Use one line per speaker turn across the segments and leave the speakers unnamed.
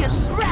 a scrap!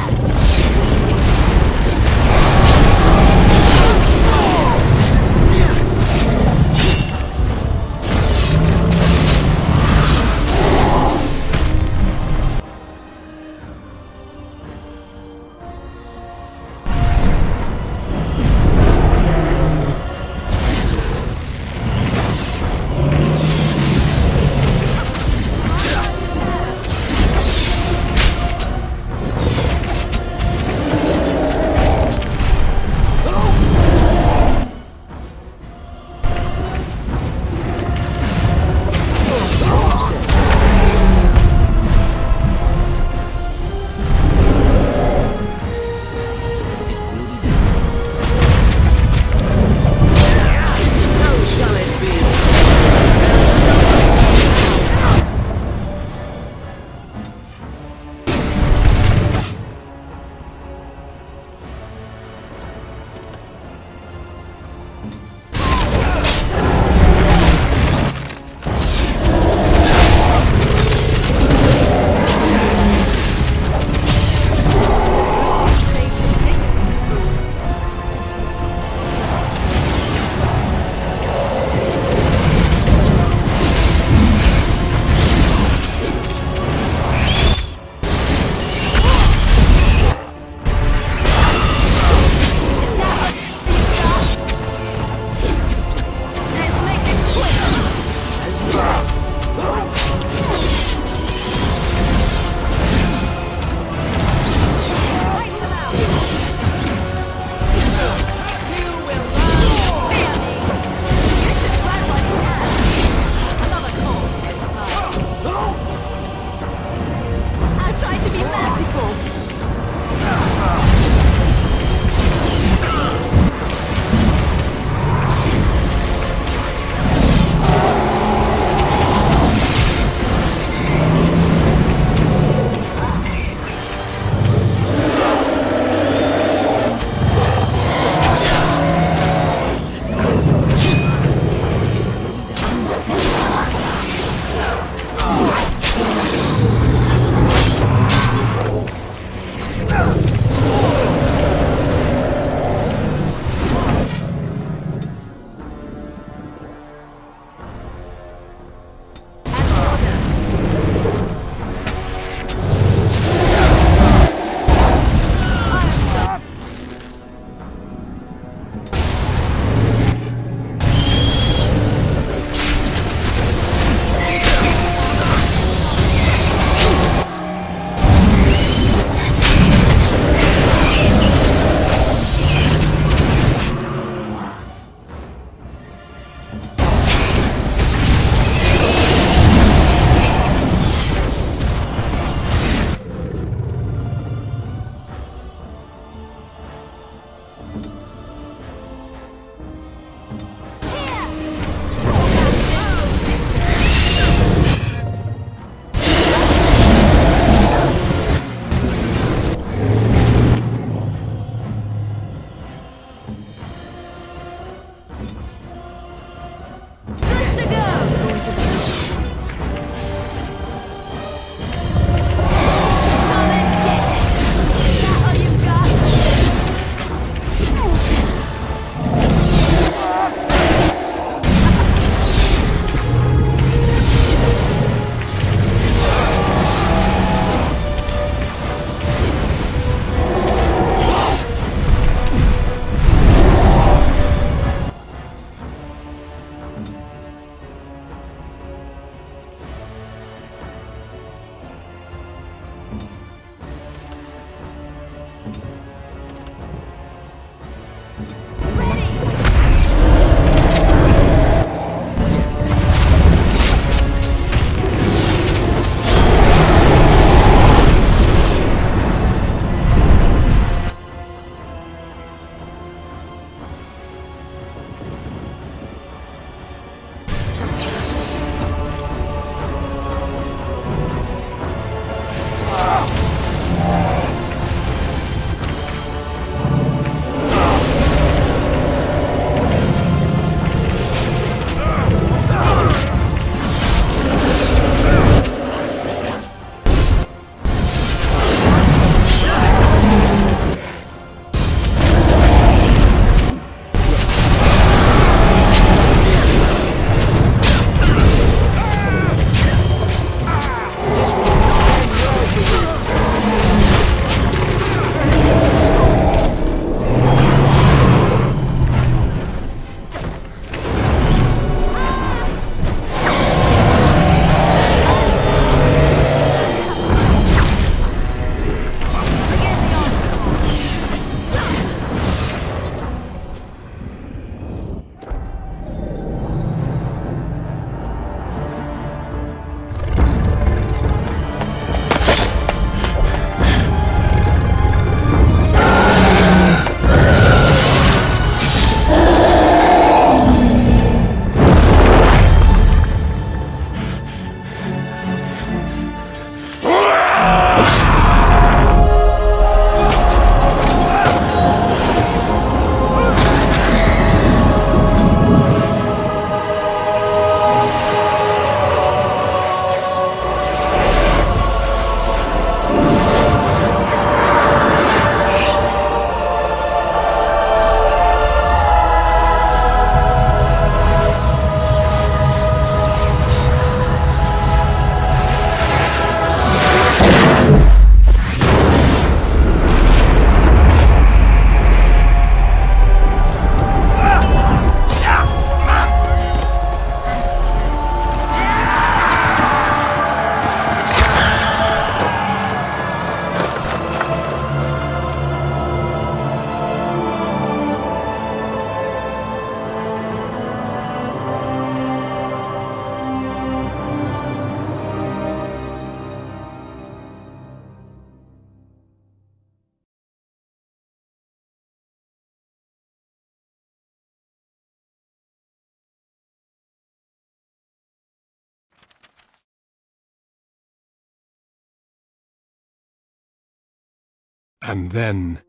And then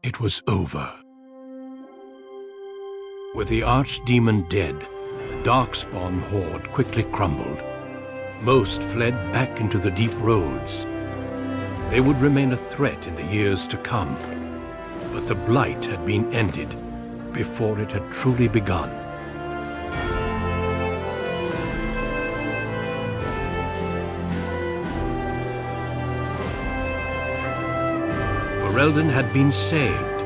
it was over. With the Archdemon dead, the Darkspawn horde quickly crumbled. Most fled back into the deep roads. They would remain a threat in the years to come, but the blight had been ended before it had truly begun. Ferelden had been saved,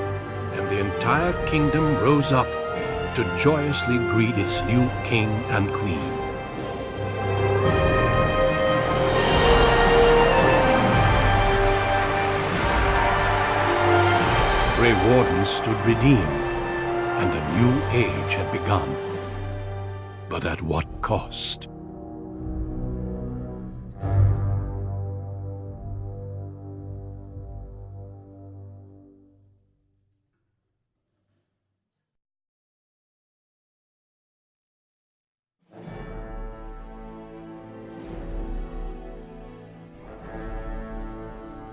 and the entire kingdom rose up to joyously greet its new king and queen. Grey Wardens stood redeemed, and a new age had begun. But at what cost?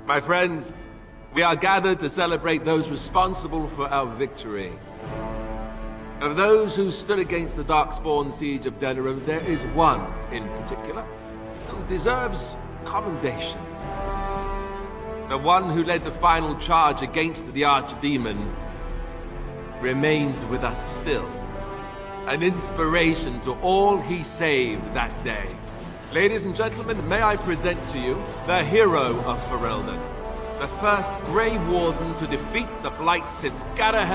My friends, we are gathered to celebrate those responsible for our victory. Of those who stood against the Darkspawn siege of Denerim, there is one in particular who deserves commendation. The one who led the final charge against the Archdemon remains with us still. An inspiration to all he saved that day. Ladies and gentlemen, may I present to you the hero of Ferelden, the first Grey Warden to defeat the Blight since Garra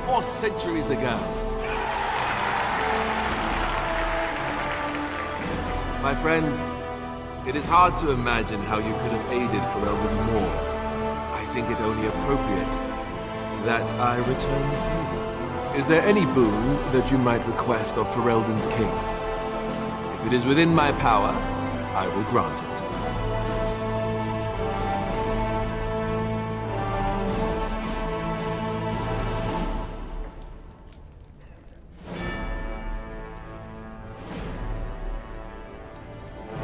4 centuries ago. My friend, it is hard to imagine how you could have aided Ferelden more. I think it only appropriate that I return the favor. Is there any boon that you might request of Ferelden's king? If it is within my power, I will grant it.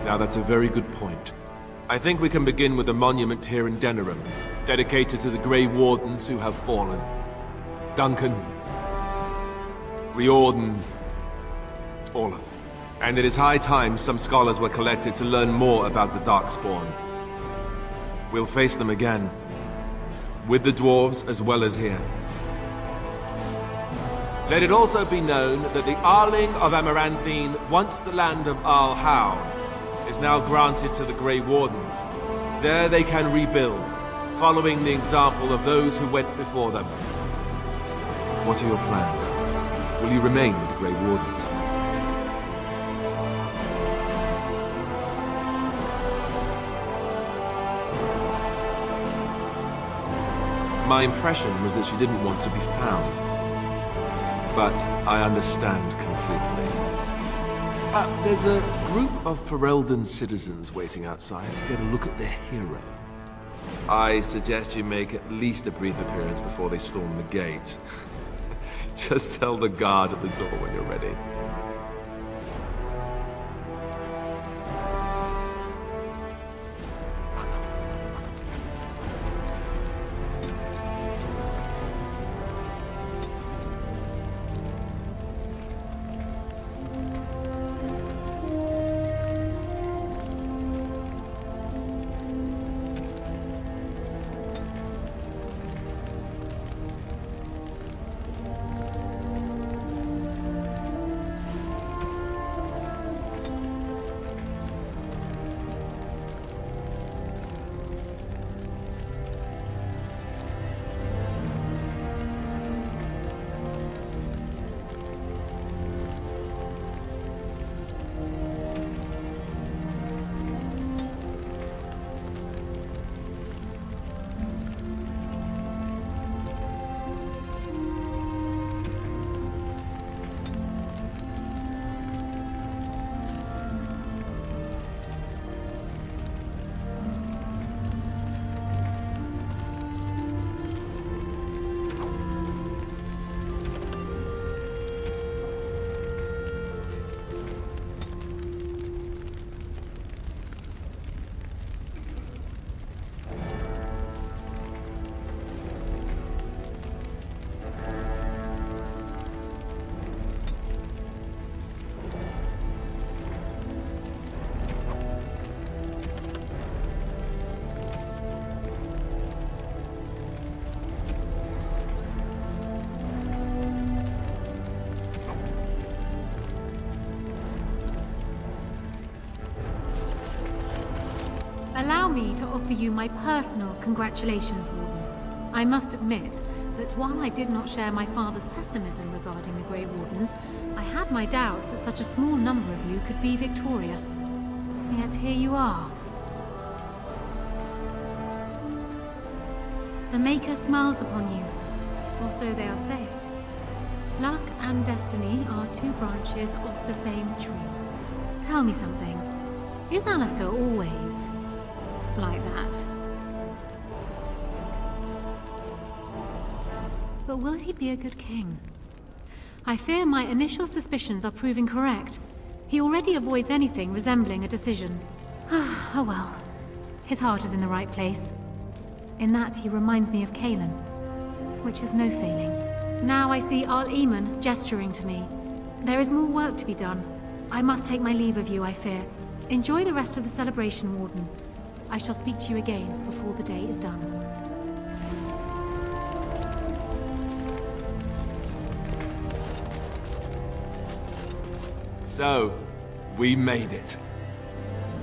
Now that's a very good point. I think we can begin with a monument here in Denerim, dedicated to the Grey Wardens who have fallen. Duncan, Riordan, all of them. And it is high time some scholars were collected to learn more about the Darkspawn. We'll face them again, with the dwarves as well as here. Let it also be known that the Arling of Amaranthine, once the land of Arl-How, is now granted to the Grey Wardens. There they can rebuild, following the example of those who went before them. What are your plans? Will you remain with the Grey Wardens? My impression was that she didn't want to be found. But I understand completely. There's a group of Ferelden citizens waiting outside to get a look at their hero. I suggest you make at least a brief appearance before they storm the gate. Just tell the guard at the door when you're ready.
me to offer you my personal congratulations, Warden. I must admit that while I did not share my father's pessimism regarding the Grey Wardens, I had my doubts that such a small number of you could be victorious. Yet here you are. The Maker smiles upon you, or so they are saying. Luck and destiny are two branches of the same tree. Tell me something. Is Alistair always like that? But will he be a good king? I fear my initial suspicions are proving correct. He already avoids anything resembling a decision. Oh well. His heart is in the right place. In that he reminds me of Kaelin, which is no failing. Now I see Archdemon gesturing to me. There is more work to be done. I must take my leave of you, I fear. Enjoy the rest of the celebration, Warden. I shall speak to you again before the day is done.
So, we made it.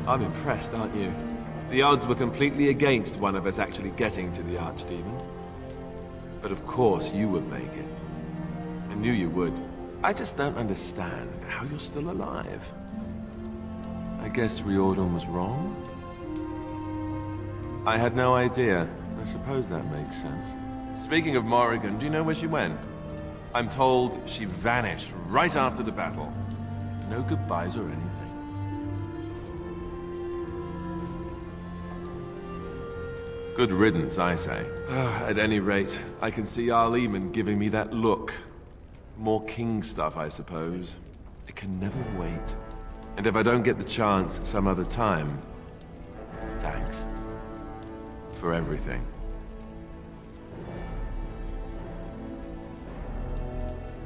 I'm impressed, aren't you? The odds were completely against one of us actually getting to the Archdemon. But of course you would make it. I knew you would. I just don't understand how you're still alive. I guess Riordan was wrong? I had no idea. I suppose that makes sense. Speaking of Morrigan, do you know where she went? I'm told she vanished right after the battle. No goodbyes or anything. Good riddance, I say. At any rate, I can see Archdemon giving me that look. More king stuff, I suppose. It can never wait. And if I don't get the chance some other time, thanks. For everything.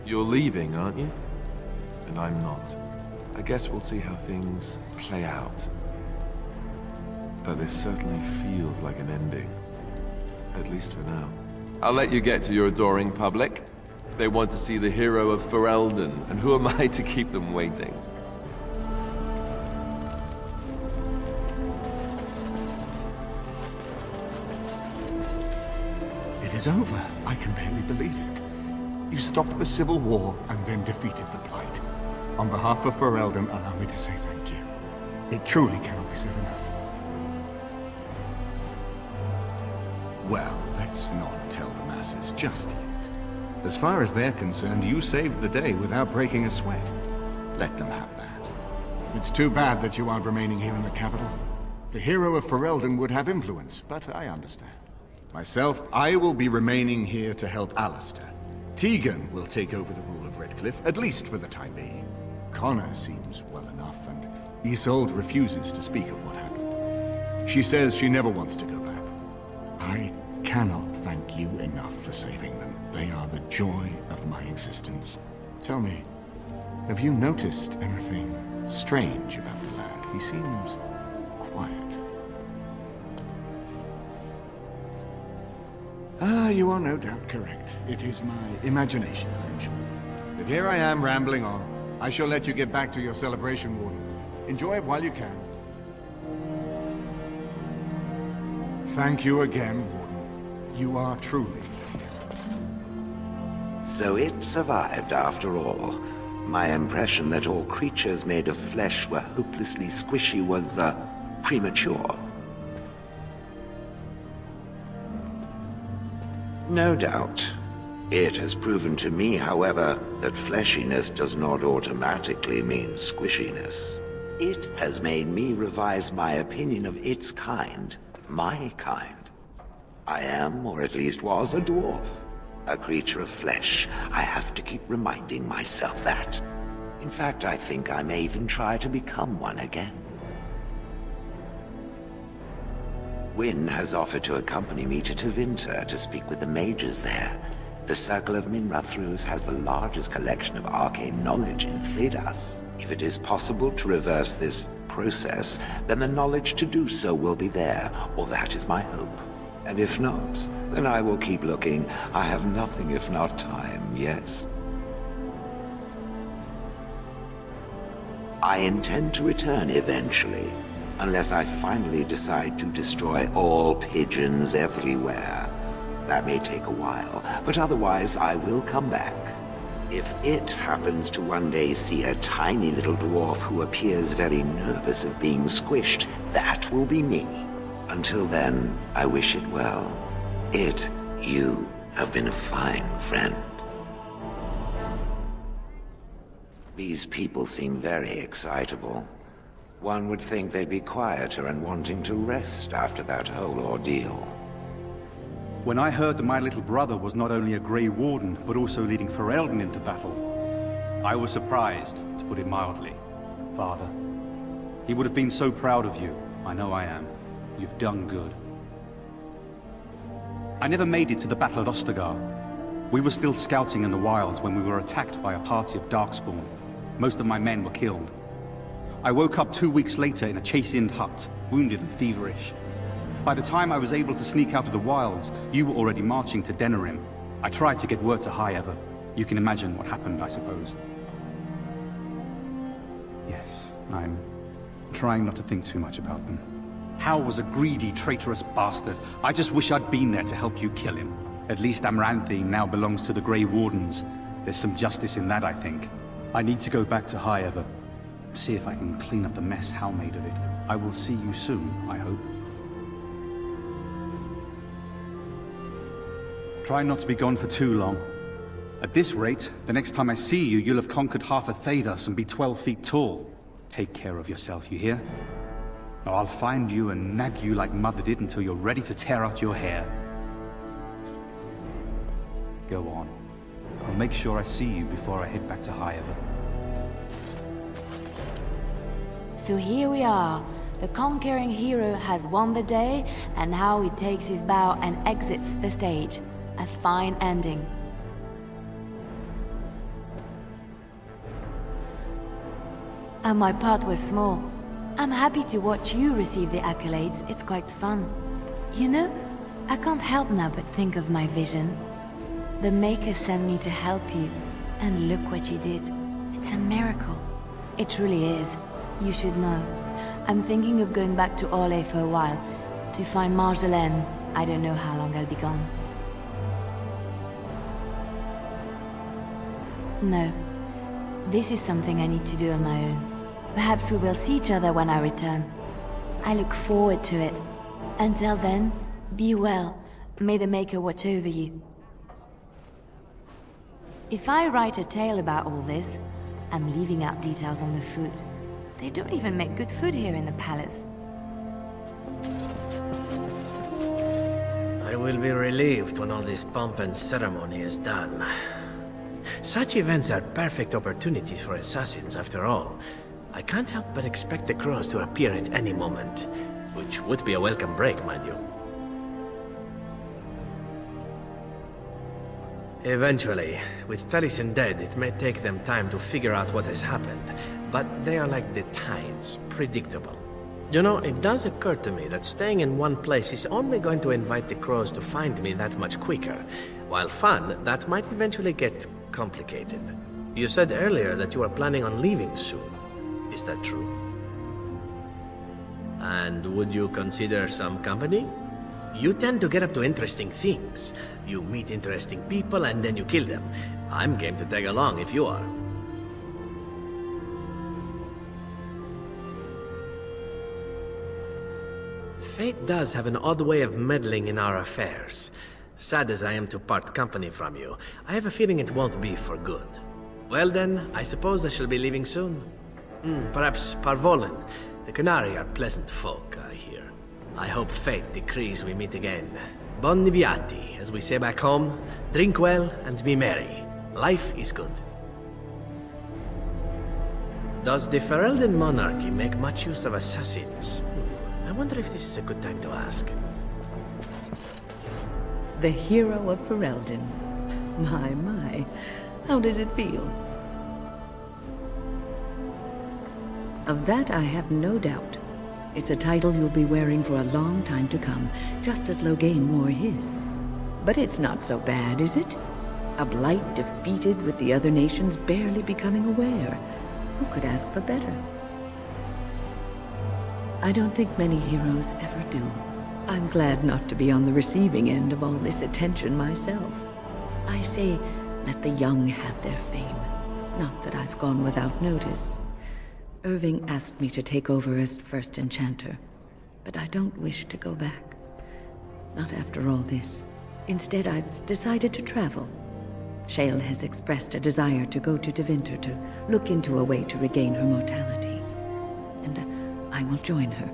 You're leaving, aren't you? And I'm not. I guess we'll see how things play out. But this certainly feels like an ending. At least for now. I'll let you get to your adoring public. They want to see the hero of Ferelden, and who am I to keep them waiting?
It is over. I can barely believe it. You stopped the civil war and then defeated the Blight. On behalf of Ferelden, allow me to say thank you. It truly cannot be said enough. Well, let's not tell the masses just yet. As far as they're concerned, you saved the day without breaking a sweat. Let them have that. It's too bad that you aren't remaining here in the capital. The hero of Ferelden would have influence, but I understand. Myself, I will be remaining here to help Alistair. Tegan will take over the rule of Redcliffe, at least for the time being. Connor seems well enough, and Isolde refuses to speak of what happened. She says she never wants to go back. I cannot thank you enough for saving them. They are the joy of my existence. Tell me, have you noticed anything strange about the lad? He seems quiet. You are no doubt correct. It is my imagination, I'm sure. But here I am rambling on. I shall let you get back to your celebration, Warden. Enjoy it while you can. Thank you again, Warden. You are truly a hero.
So it survived after all. My impression that all creatures made of flesh were hopelessly squishy was, premature. No doubt. It has proven to me, however, that fleshiness does not automatically mean squishiness. It has made me revise my opinion of its kind, my kind. I am, or at least was, a dwarf. A creature of flesh. I have to keep reminding myself that. In fact, I think I may even try to become one again. Wynne has offered to accompany me to Tevinter to speak with the mages there. The Circle of Minrathrus has the largest collection of arcane knowledge in Thedas. If it is possible to reverse this process, then the knowledge to do so will be there, or that is my hope. And if not, then I will keep looking. I have nothing if not time, yes? I intend to return eventually. Unless I finally decide to destroy all pigeons everywhere. That may take a while, but otherwise I will come back. If it happens to one day see a tiny little dwarf who appears very nervous of being squished, that will be me. Until then, I wish it well. You have been a fine friend. These people seem very excitable. One would think they'd be quieter and wanting to rest after that whole ordeal.
When I heard that my little brother was not only a Grey Warden, but also leading Ferelden into battle, I was surprised, to put it mildly. Father, he would have been so proud of you. I know I am. You've done good. I never made it to the Battle at Ostagar. We were still scouting in the wilds when we were attacked by a party of Darkspawn. Most of my men were killed. I woke up 2 weeks later in a chase-inned hut, wounded and feverish. By the time I was able to sneak out of the wilds, you were already marching to Denerim. I tried to get word to High Ever. You can imagine what happened, I suppose. Yes, I'm trying not to think too much about them. Hal was a greedy, traitorous bastard. I just wish I'd been there to help you kill him. At least Aion-Themed now belongs to the Grey Wardens. There's some justice in that, I think. I need to go back to High Ever. See if I can clean up the mess Hal made of it. I will see you soon, I hope. Try not to be gone for too long. At this rate, the next time I see you, you'll have conquered half of Thedas and be 12 feet tall. Take care of yourself, you hear? Or I'll find you and nag you like Mother did until you're ready to tear out your hair. Go on. I'll make sure I see you before I head back to High Ever.
So here we are. The conquering hero has won the day, and now he takes his bow and exits the stage. A fine ending. And my part was small. I'm happy to watch you receive the accolades. It's quite fun. You know, I can't help now but think of my vision. The Maker sent me to help you, and look what you did. It's a miracle. It truly is. You should know. I'm thinking of going back to Orlais for a while, to find Marjolaine. I don't know how long I'll be gone. No. This is something I need to do on my own. Perhaps we will see each other when I return. I look forward to it. Until then, be well. May the Maker watch over you. If I write a tale about all this, I'm leaving out details on the food. They don't even make good food here in the palace.
I will be relieved when all this pomp and ceremony is done. Such events are perfect opportunities for assassins, after all. I can't help but expect the crows to appear at any moment, which would be a welcome break, mind you. Eventually, with Taliesin dead, it may take them time to figure out what has happened, but they are like the tides, predictable. You know, it does occur to me that staying in one place is only going to invite the crows to find me that much quicker. While fun, that might eventually get complicated. You said earlier that you are planning on leaving soon. Is that true? And would you consider some company? You tend to get up to interesting things. You meet interesting people and then you kill them. I'm game to tag along if you are. Fate does have an odd way of meddling in our affairs. Sad as I am to part company from you, I have a feeling it won't be for good. Well then, I suppose I shall be leaving soon. Perhaps Parvolen. The Canary are pleasant folk, I hear. I hope fate decrees we meet again. Bon niviati, as we say back home. Drink well and be merry. Life is good. Does the Ferelden monarchy make much use of assassins? I wonder if this is a good time to ask.
The hero of Ferelden. My. How does it feel? Of that I have no doubt. It's a title you'll be wearing for a long time to come, just as Loghain wore his. But it's not so bad, is it? A blight defeated with the other nations barely becoming aware. Who could ask for better? I don't think many heroes ever do. I'm glad not to be on the receiving end of all this attention myself. I say, let the young have their fame. Not that I've gone without notice. Irving asked me to take over as first enchanter, but I don't wish to go back. Not after all this. Instead, I've decided to travel. Shale has expressed a desire to go to Tevinter to look into a way to regain her mortality. And I will join her.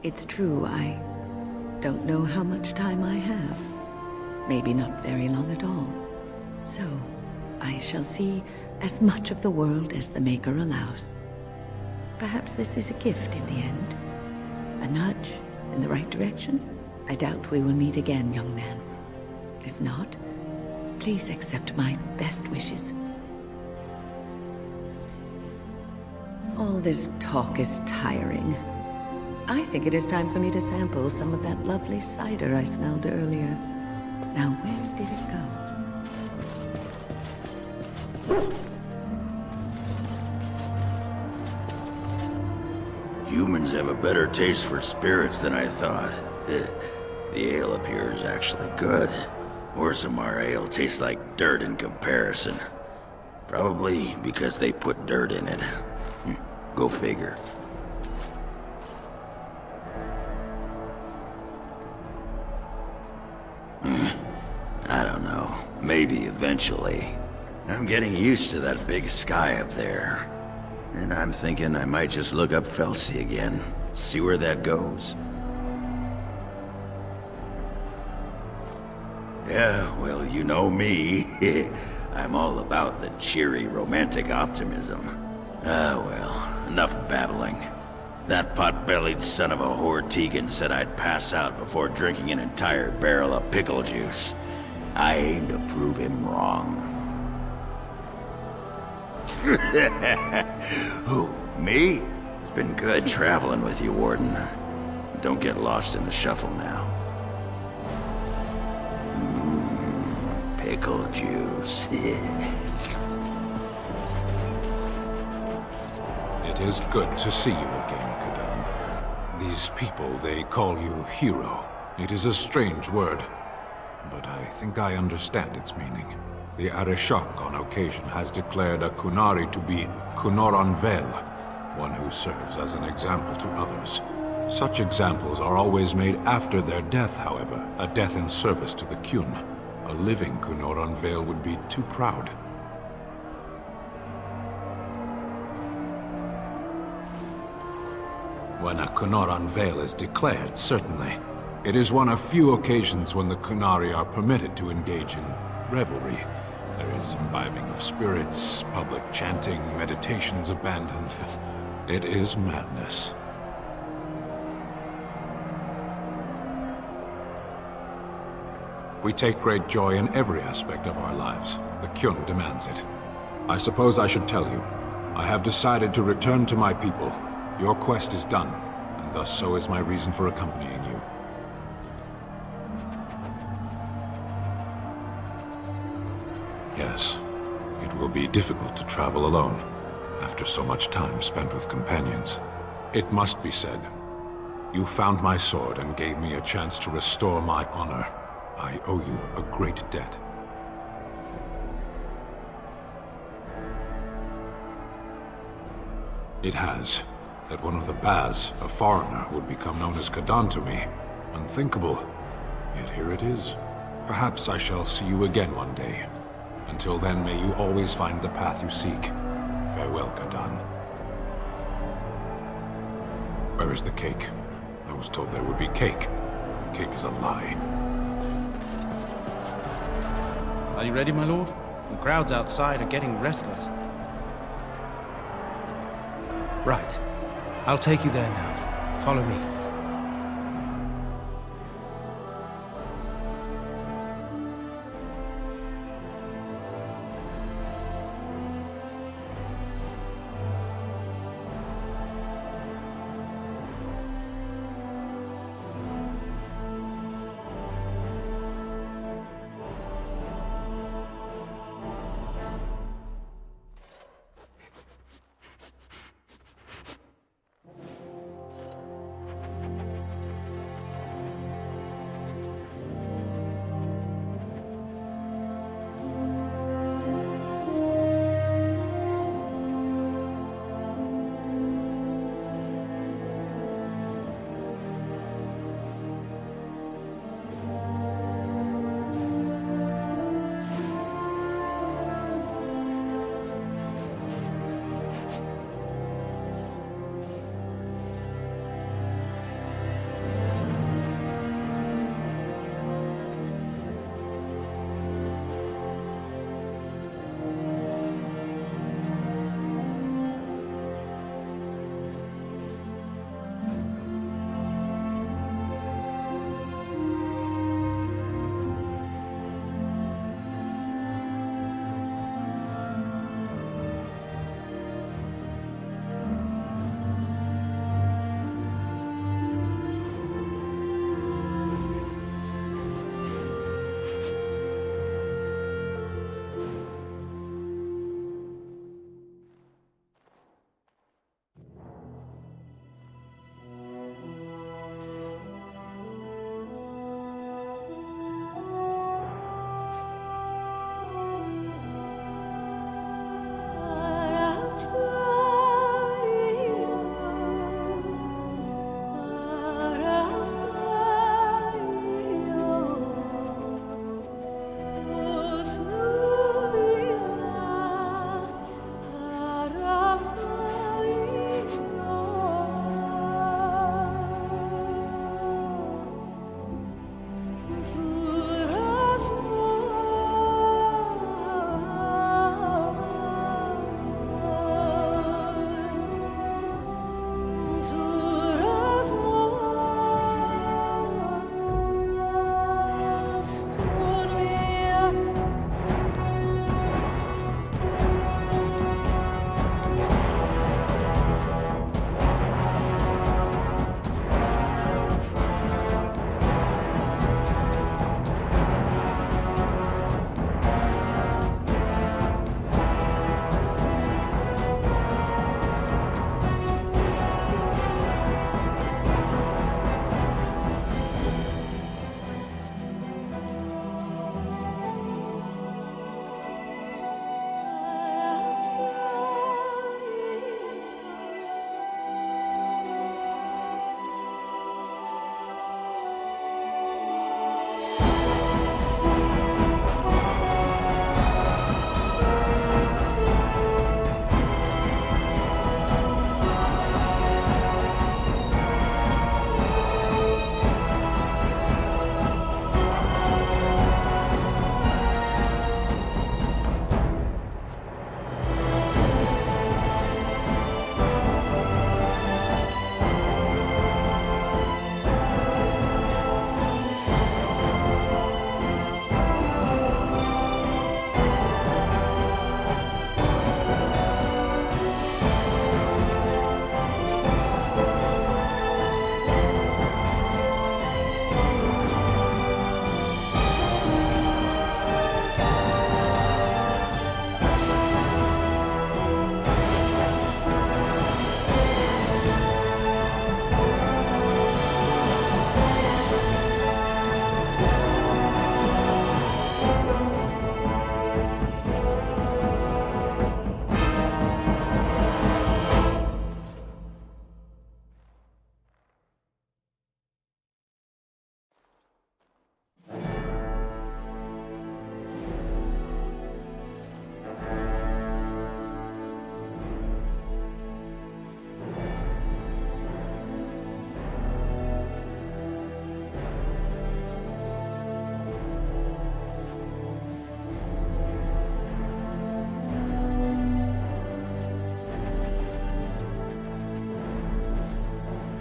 It's true, I don't know how much time I have. Maybe not very long at all. So, I shall see as much of the world as the Maker allows. Perhaps this is a gift in the end. A nudge in the right direction? I doubt we will meet again, young man. If not, please accept my best wishes. All this talk is tiring. I think it is time for me to sample some of that lovely cider I smelled earlier. Now, where did it go?
Humans have a better taste for spirits than I thought. The ale up here is actually good. Orzammar ale tastes like dirt in comparison. Probably because they put dirt in it. Go figure. I don't know. Maybe eventually. I'm getting used to that big sky up there. And I'm thinking I might just look up Felsi again. See where that goes. Yeah, well, you know me. I'm all about the cheery, romantic optimism. Ah, well, enough babbling. That pot-bellied son of a whore Tegan said I'd pass out before drinking an entire barrel of pickle juice. I aim to prove him wrong. Who, me? It's been good traveling with you, Warden. Don't get lost in the shuffle now. Pickle juice.
It is good to see you again, Kadan. These people, they call you hero. It is a strange word, but I think I understand its meaning. The Arishok on occasion has declared a Kunari to be Kunoranvel, one who serves as an example to others. Such examples are always made after their death, however, a death in service to the Kyun. A living Kunoranvel would be too proud. When a Kunoranvel is declared, certainly. It is one of few occasions when the Kunari are permitted to engage in revelry. There is imbibing of spirits, public chanting, meditations abandoned. It is madness. We take great joy in every aspect of our lives. The Kyun demands it. I suppose I should tell you. I have decided to return to my people. Your quest is done, and thus so is my reason for accompanying you. Yes, it will be difficult to travel alone, after so much time spent with companions. It must be said, you found my sword and gave me a chance to restore my honor. I owe you a great debt. It has. That one of the Baz, a foreigner, would become known as Kadan to me. Unthinkable. Yet here it is. Perhaps I shall see you again one day. Until then, may you always find the path you seek. Farewell, Kadan. Where is the cake? I was told there would be cake. The cake is a lie.
Are you ready, my lord? The crowds outside are getting restless. Right. I'll take you there now. Follow me.